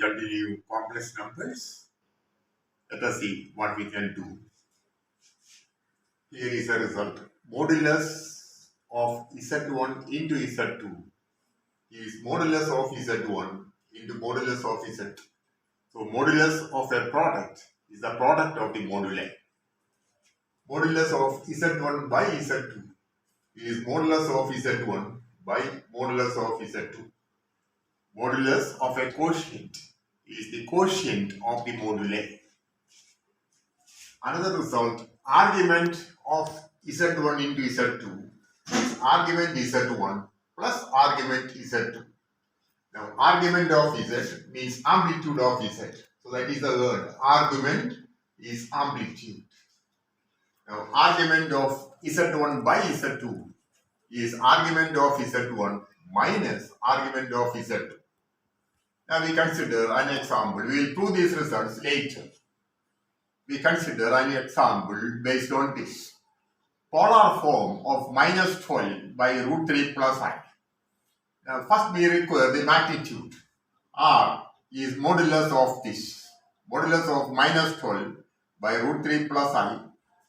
continue complex numbers. Let us see what we can do. Here is the result. Modulus of Z1 into Z2 is modulus of Z1 into modulus of Z. So modulus of a product is the product of the moduli. Modulus of Z1 by Z2 is modulus of Z1 by modulus of Z2. Modulus of a quotient is the quotient of the moduli. Another result, argument of Z1 into Z2 is argument Z1 plus argument Z2. Now, argument of Z means amplitude of Z. So that is the word. Argument is amplitude. Now, argument of Z1 by Z2 is argument of Z1 minus argument of Z2. Now, we consider an example. We will prove these results later. We consider an example based on this. Polar form of minus 12 by root 3 plus I. Now, first we require the magnitude. R is modulus of this. Modulus of minus 12 by root 3 plus I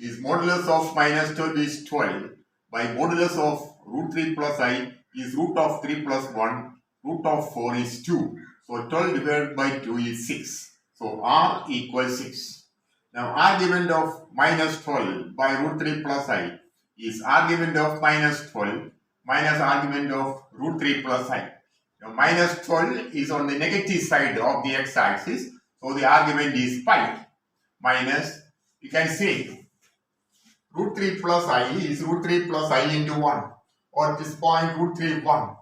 is modulus of minus 12 is 12 by modulus of root 3 plus I is root of 3 plus 1, root of 4 is 2. So 12 divided by 2 is 6. So R equals 6. Now argument of minus 12 by root 3 plus I is argument of minus 12 minus argument of root 3 plus I. Now minus 12 is on the negative side of the x-axis. So the argument is pi minus, you can say root 3 plus I is root 3 plus I into 1, or at this point root 3 1.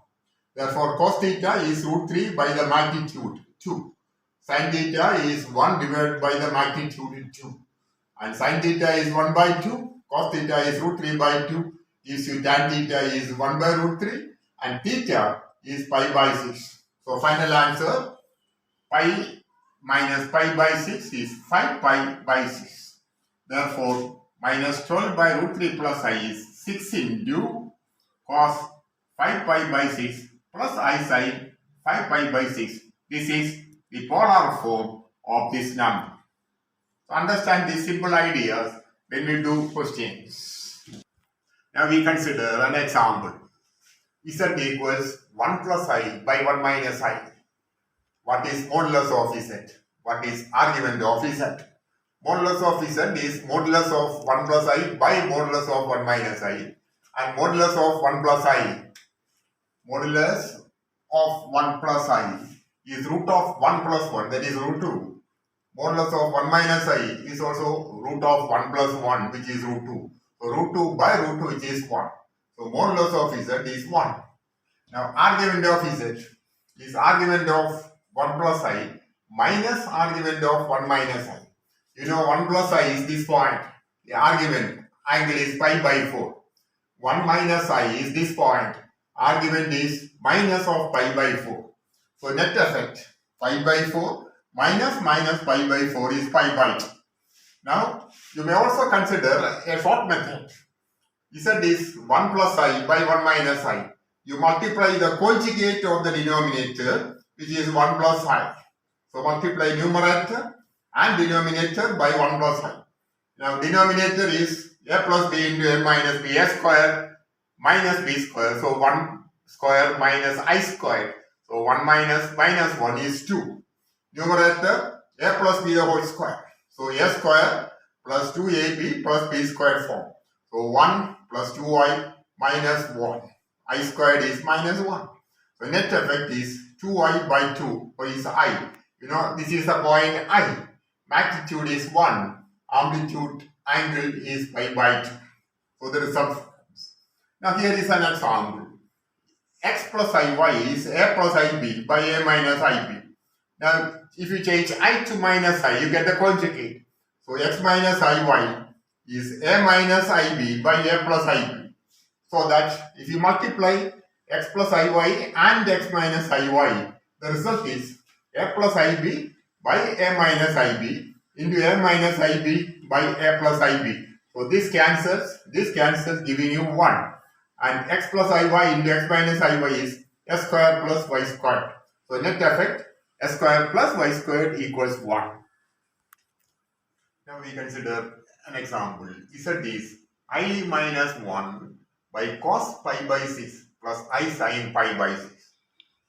Therefore cos theta is root 3 by the magnitude 2. Sin theta is 1 divided by the magnitude 2. And sin theta is 1 by 2. Cos theta is root 3 by 2. Gives you tan theta is 1 by root 3. And theta is pi by 6. So final answer, pi minus pi by 6 is 5 pi by 6. Therefore, minus 12 by root 3 plus I is 6 into cos 5 pi by 6 plus I sin 5 pi by 6. This is the polar form of this number. So understand these simple ideas when we do questions. Now we consider an example. Z equals 1 plus I by 1 minus I. What is modulus of Z? What is argument of Z? Modulus of Z is modulus of 1 plus I by modulus of 1 minus I. And modulus of 1 plus I. Modulus of 1 plus I is root of 1 plus 1, that is root 2. Modulus of 1 minus I is also root of 1 plus 1, which is root 2. So root 2 by root 2, which is 1. So modulus of Z is 1. Now argument of Z is argument of 1 plus I minus argument of 1 minus I. You know 1 plus I is this point. The argument angle is pi by 4. 1 minus I is this point. Argument is minus of pi by 4. So net effect, pi by 4 minus pi by 4 is pi by 2. Now, you may also consider a short method. Z is 1 plus I by 1 minus I. You multiply the conjugate of the denominator, which is 1 plus I. So multiply numerator and denominator by 1 plus I. Now denominator is a plus b into a minus b, a square minus b square. So 1 square minus I square. So 1 minus 1 is 2. Numerator, a plus b the whole square. So a square plus 2ab plus b square form. So 1 plus 2i minus 1. I squared is minus 1. So net effect is 2i by 2, or is I. You know, this is the point I. Magnitude is 1. Amplitude angle is pi by 2. So the result comes. Now here is an example. X plus iy is a plus ib by a minus ib. Now, if you change I to minus I, you get the conjugate. So x minus iy is a minus ib by a plus ib. So that if you multiply x plus iy and x minus iy, the result is a plus ib by a minus ib into a minus ib by a plus ib. So this cancels, giving you 1. And x plus iy into x minus iy is s square plus y square. So net effect, S square plus y squared equals 1. Now we consider an example. Z is I minus 1 by cos pi by 6 plus I sin pi by 6.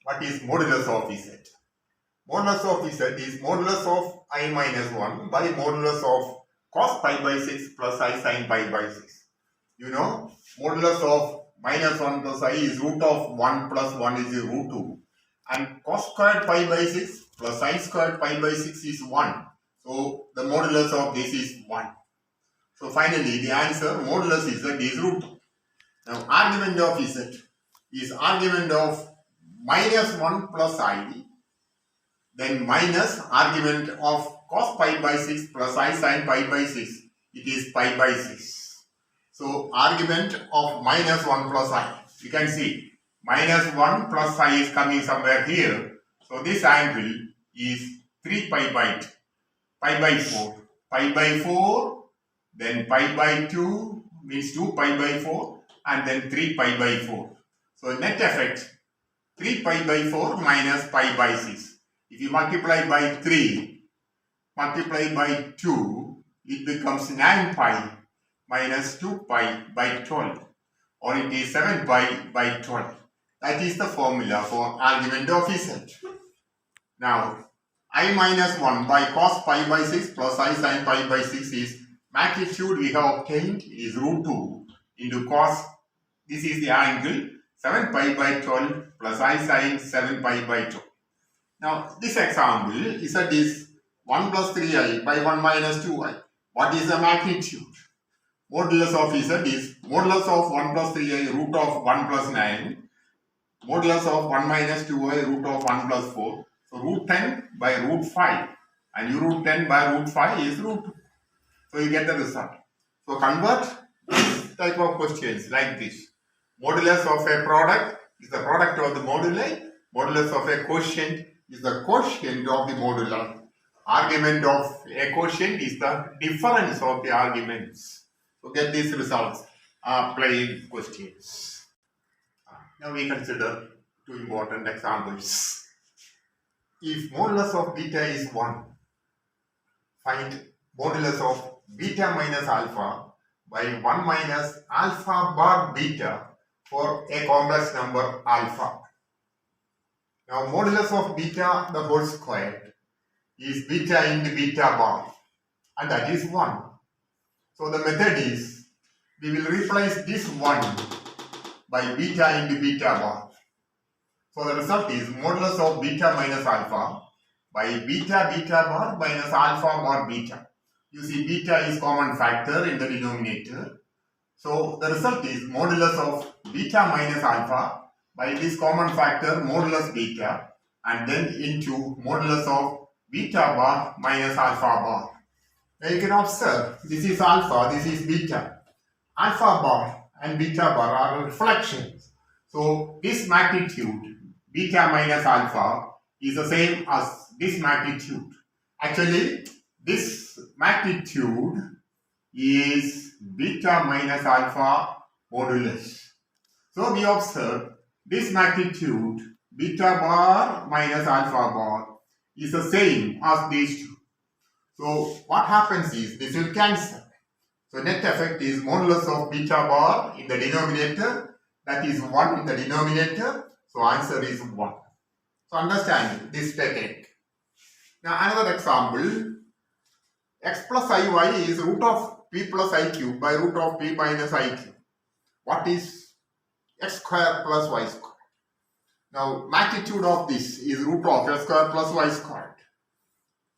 What is modulus of Z? Modulus of Z is modulus of I minus 1 by modulus of cos pi by 6 plus I sin pi by 6. You know, modulus of minus 1 plus I is root of 1 plus 1 is root 2. And cos squared pi by 6 plus I squared pi by 6 is 1. So the modulus of this is 1. So finally the answer modulus Z is root 2. Now argument of Z is argument of minus 1 plus I, then minus argument of cos pi by 6 plus I sin pi by 6, it is pi by 6. So argument of minus 1 plus I, you can see minus 1 plus I is coming somewhere here. So this angle is 3 pi by 2, pi by 4, pi by 4, then pi by 2 means 2 pi by 4 and then 3 pi by 4. So net effect 3 pi by 4 minus pi by 6. If you multiply by 3, multiply by 2, it becomes 9 pi minus 2 pi by 12, or it is 7 pi by 12. That is the formula for argument of Z. Now, I minus 1 by cos pi by 6 plus I sin pi by 6 is magnitude we have obtained is root 2 into cos. This is the angle 7 pi by 12 plus I sin 7 pi by 12. Now, this example Z is 1 plus 3i by 1 minus 2i. What is the magnitude? Modulus of Z is modulus of 1 plus 3i root of 1 plus 9. Modulus of 1 minus 2i root of 1 plus 4. So, root 10 by root 5. And root 10 by root 5 is root 2. So, you get the result. So, convert this type of questions like this. Modulus of a product is the product of the moduli. Modulus of a quotient is the quotient of the modular. Argument of a quotient is the difference of the arguments. So get these results plain questions. Now we consider two important examples. If modulus of beta is 1, find modulus of beta minus alpha by 1 minus alpha bar beta for a complex number alpha. Now modulus of beta the whole square is beta into beta bar, and that is 1. So the method is we will replace this 1 by beta into beta bar. So the result is modulus of beta minus alpha by beta beta bar minus alpha bar beta. You see beta is common factor in the denominator. So the result is modulus of beta minus alpha by this common factor modulus beta and then into modulus of beta bar minus alpha bar. Now you can observe this is alpha, this is beta. Alpha bar and beta bar are reflections. So this magnitude beta minus alpha is the same as this magnitude. Actually this magnitude is beta minus alpha modulus. So we observe this magnitude beta bar minus alpha bar is the same as these two. So what happens is this will cancel. So net effect is modulus of beta bar in the denominator, that is 1 in the denominator. So answer is 1. So understand this technique. Now another example, x plus iy is root of p plus I cube by root of p minus I cube. What is x square plus y square? Now magnitude of this is root of x square plus y squared.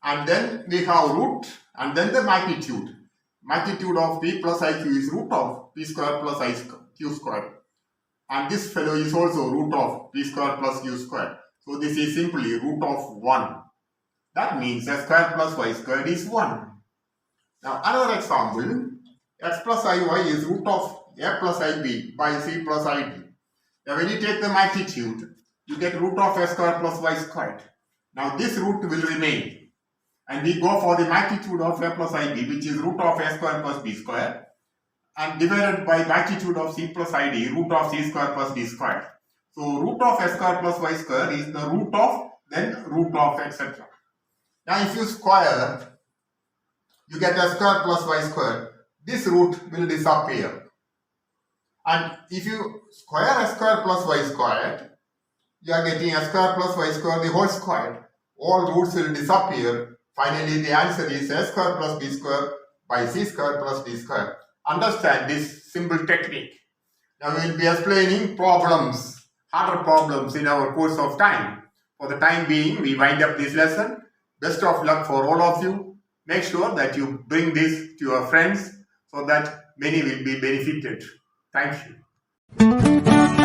And then we have root and then the magnitude. Magnitude of p plus I cube is root of p square plus I q squared. And this fellow is also root of p square plus q squared. So this is simply root of 1. That means x square plus y squared is 1. Now another example, x plus iy is root of a plus ib by c plus id. Now when you take the magnitude, you get root of x squared plus y squared. Now this root will remain. And we go for the magnitude of a plus ib, which is root of a square plus b square, and divided by magnitude of c plus id, root of c square plus d square. So root of s square plus y square is the root of then root of etc. Now if you square, you get a square plus y square. This root will disappear. And if you square a square plus y squared, you are getting a square plus y square the whole squared. All roots will disappear. Finally, the answer is a square plus b square by c square plus d square. Understand this simple technique. Now we will be explaining problems, harder problems in our course of time. For the time being, we wind up this lesson. Best of luck for all of you. Make sure that you bring this to your friends so that many will be benefited. Thank you.